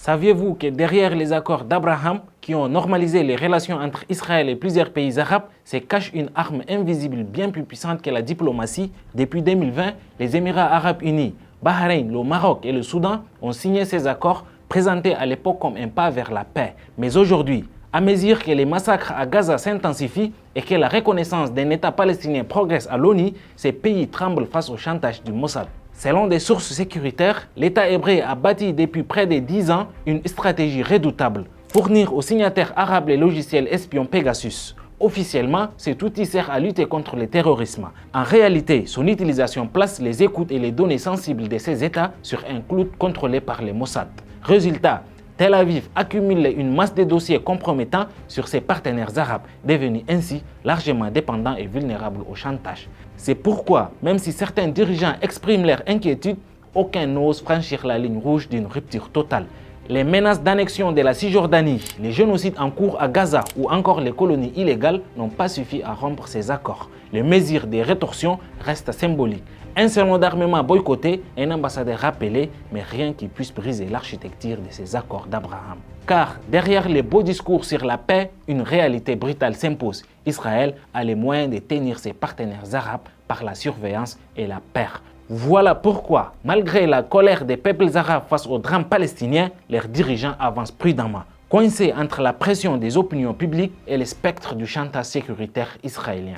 Saviez-vous que derrière les accords d'Abraham, qui ont normalisé les relations entre Israël et plusieurs pays arabes, se cache une arme invisible bien plus puissante que la diplomatie? Depuis 2020, les Émirats arabes unis, Bahreïn, le Maroc et le Soudan ont signé ces accords présentés à l'époque comme un pas vers la paix. Mais aujourd'hui, à mesure que les massacres à Gaza s'intensifient et que la reconnaissance d'un État palestinien progresse à l'ONU, ces pays tremblent face au chantage du Mossad. Selon des sources sécuritaires, l'État hébreu a bâti depuis près de 10 ans une stratégie redoutable: fournir aux signataires arabes les logiciels espions Pegasus. Officiellement, cet outil sert à lutter contre le terrorisme. En réalité, son utilisation place les écoutes et les données sensibles de ces États sur un cloud contrôlé par les Mossad. Résultat, Tel Aviv accumule une masse de dossiers compromettants sur ses partenaires arabes, devenus ainsi largement dépendants et vulnérables au chantage. C'est pourquoi, même si certains dirigeants expriment leur inquiétude, aucun n'ose franchir la ligne rouge d'une rupture totale. Les menaces d'annexion de la Cisjordanie, les génocides en cours à Gaza ou encore les colonies illégales n'ont pas suffi à rompre ces accords. Les mesures de rétorsion restent symboliques. Un salon d'armement boycotté, un ambassadeur rappelé, mais rien qui puisse briser l'architecture de ces accords d'Abraham. Car derrière les beaux discours sur la paix, une réalité brutale s'impose. Israël a les moyens de tenir ses partenaires arabes par la surveillance et la peur. Voilà pourquoi, malgré la colère des peuples arabes face au drame palestinien, leurs dirigeants avancent prudemment, coincés entre la pression des opinions publiques et le spectre du chantage sécuritaire israélien.